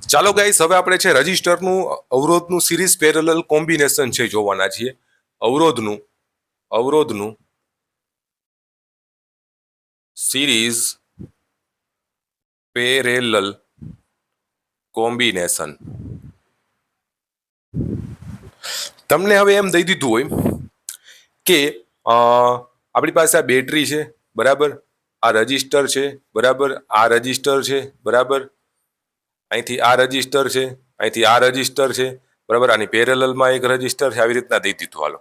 ચાલો ગાઈસ, હવે આપણે છે રજિસ્ટરનું અવરોધનું સિરીઝ પેરેલલ કોમ્બિનેશન છે જોવાના છીએ. અવરોધનું સિરીઝ પેરેલલ કોમ્બિનેશન. તમને હવે એમ દઈ દીધું હોય કે આપણી પાસે આ બેટરી છે, બરાબર, આ રજિસ્ટર છે, બરાબર, આ રજિસ્ટર છે, બરાબર, અહીંથી આ રજિસ્ટર છે, અહીંથી આ રજિસ્ટર છે, બરાબર, આની પેરેલલમાં એક રજિસ્ટર છે. આવી રીતના દઈ દીધું. હાલો,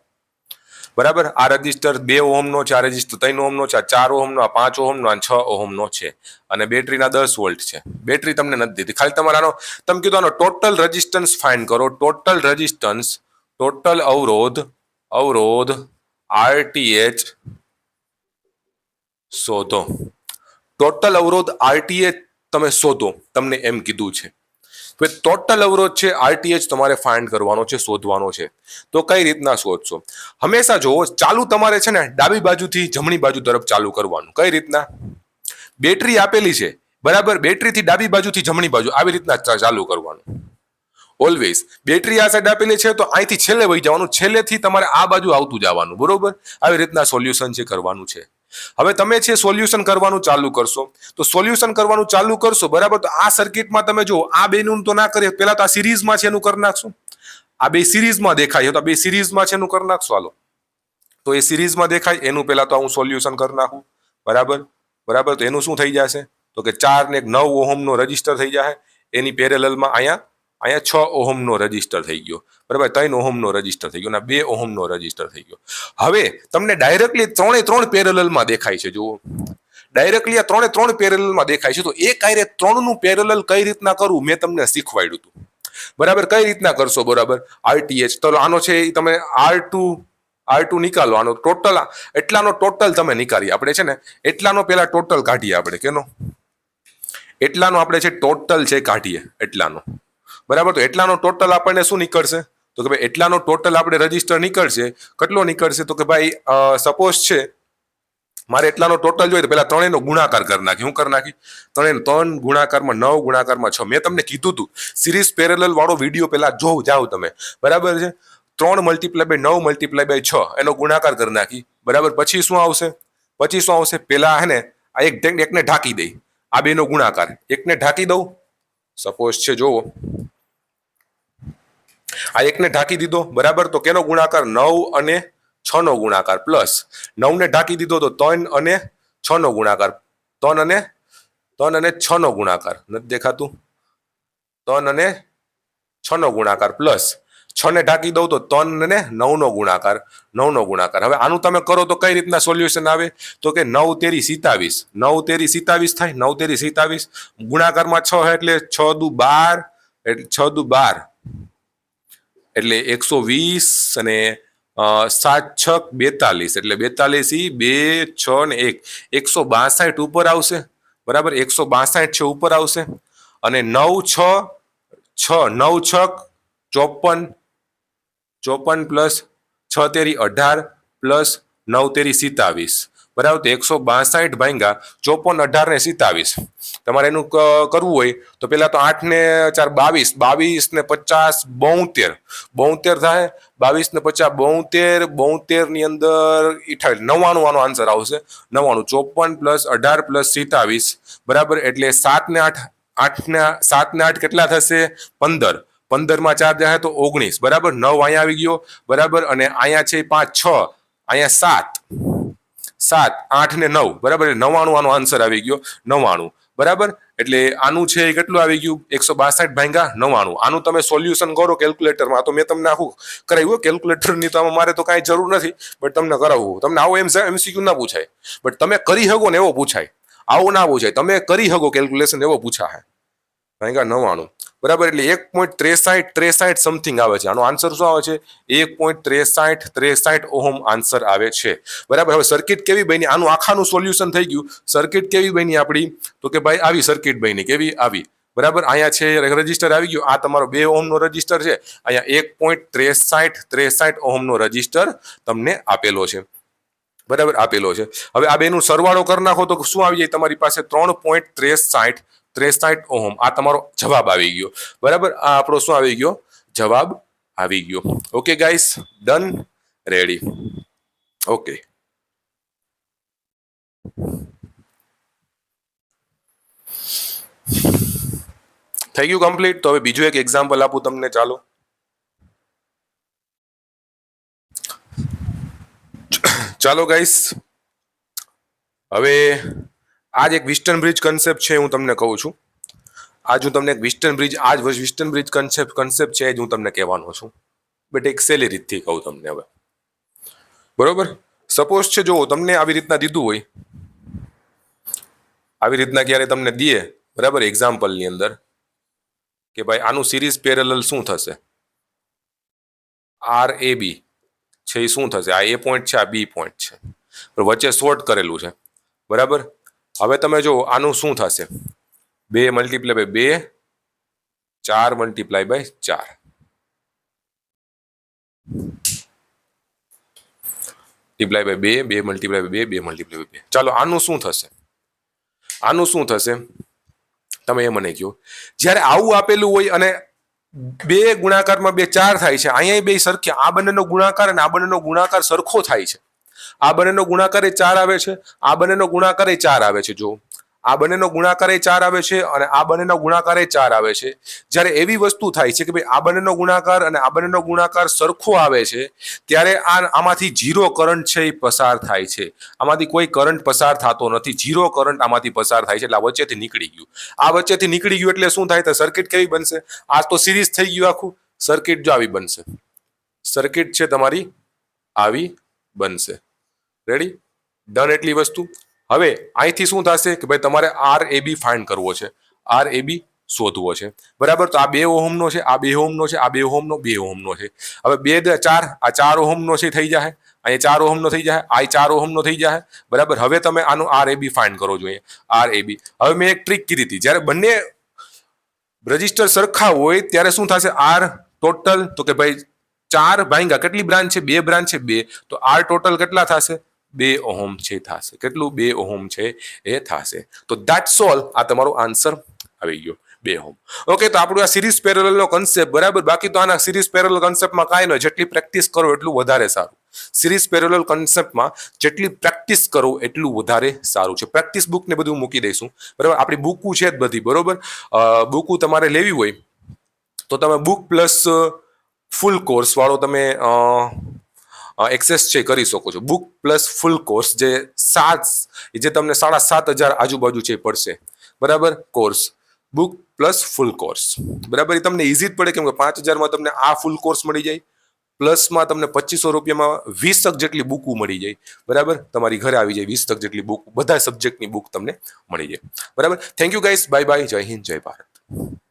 બરાબર, આ રજિસ્ટર 2 ઓહમનો છે, આ રજિસ્ટર 3 ઓહમનો છે, આ 4 ઓહમનો, આ 5 ઓહમનો, આ 6 ઓહમનો છે, અને બેટરીના 10 વોલ્ટ છે. બેટરી તમને નથી દીધી, ખાલી તમારે આનો તમે કીધું આનો ટોટલ રેઝિસ્ટન્સ ફાઇન્ડ કરો. ટોટલ રેઝિસ્ટન્સ, ટોટલ અવરોધ RTH શોધો. ટોટલ અવરોધ RTH તમે શોધો, તમને એમ કીધું છે. ટોટલ અવરોધ છે RTH તમારે ફાઇન્ડ કરવાનો છે, શોધવાનો છે. તો કઈ રીતના શોધશો? હંમેશા જો ચાલુ તમારે છે ને ડાબી બાજુથી જમણી બાજુ તરફ ચાલુ કરવાનું. કઈ રીતના? બેટરી આપેલી છે, બરાબર, બેટરીથી ડાબી બાજુથી જમણી બાજુ આવી રીતના ચાલુ કરવાનું. ઓલવેઝ બેટરી આ સાઈડ આપેલી છે તો અહીંથી છેલ્લે વહી જવાનું, છેલ્લેથી તમારે આ બાજુ આવતું જવાનું, બરોબર. આવી રીતના સોલ્યુશન છે કરવાનું છે. હવે તમે છે સોલ્યુશન કરવાનું ચાલુ કરશો. તો સોલ્યુશન કરવાનું ચાલુ કરશો, બરાબર, તો આ સર્કિટમાં તમે જો આ બેનું તો ના કરીએ, પહેલા તો આ સિરીઝમાં છે એનું કરી નાખશું. આ બે સિરીઝમાં દેખાય તો આ બે સિરીઝમાં છે એનું કરી નાખશું. હાલો, તો એ સિરીઝમાં દેખાય એનું પહેલા તો હું સોલ્યુશન કરી નાખું, બરાબર, બરાબર. તો એનું શું થઈ જશે? તો કે 4 ને 9 ઓહમનો રજિસ્ટર થઈ જશે. એની પેરેલલમાં અહીંયા 6 ઓહમનો રજિસ્ટર થઈ ગયો, બરાબર, 3 ઓહમનો રજિસ્ટર થઈ ગયો, અને 2 ઓહમનો રજિસ્ટર થઈ ગયો. હવે તમને ડાયરેક્ટલી 3 પેરેલલમાં દેખાય છે. જુઓ, ડાયરેક્ટલી આ 3 પેરેલલમાં દેખાય છે. તો એ કાંઈ 3નું પેરેલલ કઈ રીતના કરવું મેં તમને શીખવાડ્યું હતું, બરાબર. કઈ રીતના કરશો? બરાબર, RTH તો આનો છે તમે R2 નિકાલો. આનો ટોટલ એટલાનો ટોટલ તમે નીકાળી. આપણે છે ને એટલાનો પેલા ટોટલ કાઢીએ. આપણે કેનો? એટલાનો આપણે છે ટોટલ છે કાઢીએ, એટલાનો, બરાબર. તો એટલાનો ટોટલ આપણને શું નીકળશે? તો કે ભાઈ એટલાનો ટોટલ આપણે રજિસ્ટર નીકળશે. કેટલો નીકળશે? તો કે ભાઈ સપોઝ છે મારે એટલાનો ટોટલ જોઈએ તો પેલા 3નો ગુણાકાર કરી નાખી. હું કરી નાખી? 3 ગુણાકારમાં 9 ગુણાકારમાં 6. મેં તમને કીધું હતું સિરીઝ પેરેલલ વાળો વિડીયો પેલા જાઓ તમે, બરાબર છે. 3 × 9 × 6 એનો ગુણાકાર કરી નાખી, બરાબર. પછી શું આવશે? પેલા હે ને આ એકને ઢાંકી દઈ, આ બેનો ગુણાકાર, એકને ઢાંકી દઉં. સપોઝ છે જોવો, આ એકને ઢાંકી દીધો, બરાબર. તો કેનો ગુણાકાર? 9 અને 6 નો ગુણાકાર, પ્લસ 9 ને ઢાંકી દીધો તો 3 અને 6 નો ગુણાકાર, 3 અને 6 નો ગુણાકાર, નથી દેખાતું? 3 અને 6 નો ગુણાકાર, પ્લસ 6 ને ઢાંકી દઉં તો 3 અને 9 નો ગુણાકાર, 9 નો ગુણાકાર. હવે આનું તમે કરો તો કઈ રીતના સોલ્યુશન આવે? તો કે 9 તેરી 27, 9 તેરી 27 થાય. 9 તેરી 27 ગુણાકારમાં 6 એટલે 6 દુ 12, એટલે 6 દુ 12 એટલે 120, અને 7 6 42 એટલે 42 2 6 ને 1 162 ઉપર આવશે, બરાબર. 162 છે ઉપર આવશે. અને 9 6 9 6 54, 54 પ્લસ 6 તેરી 18 પ્લસ 9 તેરી 27, બરાબર. તો 162 ભાગ્યા 54 18 ને 27. તમારે એનું કરવું હોય તો પેલા તો 8 ને 4 22, 22 ને 50 72, 72 થાય. 22 ને 50 72, 72 ની અંદર 98, આનો આન્સર આવશે. 99, 54 પ્લસ 18 પ્લસ 27, બરાબર. એટલે 7 ને 8 7 ને 8 કેટલા થશે? 15. 15 માં 4 જાય તો 19, બરાબર. 9 અહીંયા આવી ગયો, બરાબર. અને અહીંયા છે 5 6, અહીંયા 7 8 ને 9, બરાબર. 99 આનો આન્સર આવી ગયો, 99, બરાબર. એટલે આનું છે કેટલું આવી ગયું? 162 ભાગ્યા 99. આનું તમે સોલ્યુશન કરો કેલ્ક્યુલેટરમાં. તો મેં તમને આખું કરાવ્યું. કેલ્ક્યુલેટરની તો મારે તો કાંઈ જરૂર નથી, બટ તમને કરાવવું. તમને આવો MCQ ના પૂછાય, બટ તમે કરી શકો ને એવો પૂછાય. આવો ના પૂછાય, તમે કરી શકો કેલ્ક્યુલેશન એવો પૂછાય. ભાગ્યા 99, બરાબર. એટલે 1.63 સમથિંગ આવે છે. આનો આન્સર શું આવે છે? 1.63 ઓહમ આન્સર આવે છે, બરાબર. હવે સર્કિટ કેવી બની? આનું આખાનું સોલ્યુશન થઈ ગયું. સર્કિટ કેવી બની આપણી? તો કે ભાઈ આવી સર્કિટ બની. કેવી? આવી, બરાબર. અહીંયા છે રજિસ્ટર આવી ગયું. આ તમારો 2 ઓહમનો રજિસ્ટર છે. અહીંયા 1.63 ઓહમનો રજિસ્ટર તમને આપેલો છે, બરાબર, આપેલો છે. હવે આ બેનું સરવાળો કરી નાખો તો શું આવી જાય તમારી પાસે? 3.63 63 ઓહમ આ તમારો જવાબ આવી ગયો બરાબર આ આપણો શું આવી ગયો જવાબ આવી ગયો okay guys done ready okay થઈ ગયું કમ્પ્લીટ તો હવે બીજું એક એક્ઝામ્પલ આપું તમને ચાલો ચાલો ગાઈસ હવે આજ એક વિસ્ટર્ન બ્રિજ કન્સેપ્ટ છે હું તમને કહું છું આજ હું તમને એક વિસ્ટર્ન બ્રિજ કન્સેપ્ટ છે જ હું તમને કહેવાનો છું બટ એક સહેલી રીતથી કહું તમને હવે બરોબર સપોઝ છે જો તમને આવી રીતના દીધું હોય આવી રીતના ક્યારે તમને દે બરાબર એક્ઝામ્પલની અંદર કે ભાઈ આનું સિરીઝ પેરેલલ શું થશે આર એ બી છે એ શું થશે આ એ પોઈન્ટ છે આ બી પોઈન્ટ છે વચ્ચે શોર્ટ કરેલું છે બરાબર હવે તમે જો આનું શું થશે 2 multiply by 2 4 multiply by 4 multiply by 2 multiply by 2 multiply by 2 ચાલો આનું શું થશે તમે એ મને કહો જ્યારે આવું આપેલું હોય અને 2 ગુણાકારમાં 2 4 થાય છે અહીંયા બે સરખા આ બંનેનો ગુણાકાર અને આ બંનેનો ગુણાકાર સરખો થાય છે આ બંનેનો ગુણાકાર એ 4 આવે છે આ બંનેનો ગુણાકાર એ 4 આવે છે જો આ બંનેનો ગુણાકાર એ 4 આવે છે અને આ બંનેનો ગુણાકાર એ 4 આવે છે જ્યારે એવી વસ્તુ થાય છે કે ભાઈ આ બંનેનો ગુણાકાર અને આ બંનેનો ગુણાકાર સરખો આવે છે ત્યારે આમાંથી ઝીરો કરંટ છે એ પસાર થાય છે આમાંથી કોઈ કરંટ પસાર થતો નથી ઝીરો કરંટ આમાંથી પસાર થાય છે એટલે આ વચ્ચેથી નીકળી ગયું એટલે શું થાય તો સર્કિટ કેવી બનશે આ તો સિરીઝ થઈ ગયું આખું સર્કિટ જો આવી બનશે સર્કિટ છે તમારી આવી બનશે રેડી ડન એટલી વસ્તુ હવે અહીંથી શું થશે કે ભાઈ તમારે આર એ બી ફાઇન્ડ કરવો છે આર એ બી શોધવો છે બરાબર તો આ 2 ઓહમનો છે આ 2 ઓહમનો છે આ 2 ઓહમનો 2 ઓહમનો છે હવે 2 4 આ 4 ઓહમનો છે થઈ જાય અહીંયા 4 ઓહમનો થઈ જાય આ 4 ઓહમનો થઈ જાય બરાબર હવે તમે આનું આર એ બી ફાઇન્ડ કરો જોઈએ આર એ બી હવે મેં એક ટ્રીક કીધી હતી જ્યારે બંને રજિસ્ટર સરખા હોય ત્યારે શું થશે આર ટોટલ તો કે ભાઈ 4 ભાંગા કેટલી બ્રાન્ચ છે 2 બ્રાન્ચ છે 2 તો આર ટોટલ કેટલા થશે 2 ઓહમ છે થશે કેટલું 2 ઓહમ છે એ થશે તો ધેટ્સ ઓલ આ તમારો આન્સર આવી ગયો 2 ઓહમ ઓકે તો આપણું આ સિરીઝ પેરેલલનો કન્સેપ્ટ બરાબર બાકી તો આના સિરીઝ પેરેલલ કન્સેપ્ટમાં કાંઈ નહીં જેટલી પ્રેક્ટિસ કરો એટલું વધારે સારું સિરીઝ પેરેલલ કન્સેપ્ટમાં જેટલી પ્રેક્ટિસ કરો એટલું વધારે સારું છે પ્રેક્ટિસ બુક ને બધું મૂકી દઈશું બરાબર આપણી બુકુ છે જ બધી બરોબર બુકુ તમારે લેવી હોય તો તમે બુક પ્લસ ફૂલ કોર્સ વાળો તમે એક્સેસ છે કરી શકો છો બુક પ્લસ ફૂલ કોર્સ જે તમને 7,500 આજુબાજુ છે પડશે બરાબર કોર્સ બુક પ્લસ ફૂલ કોર્સ બરાબર એ તમને ઇઝી જ પડે કેમ કે 5,000માં તમને આ ફૂલ કોર્સ મળી જાય પ્લસમાં તમને 2,500 રૂપિયામાં 20 તક જેટલી બુક મળી જાય બરાબર તમારી ઘરે આવી જાય 20 તક જેટલી બુક બધા સબ્જેક્ટની બુક તમને મળી જાય બરાબર thank you guys bye bye જય હિન્દ જય ભારત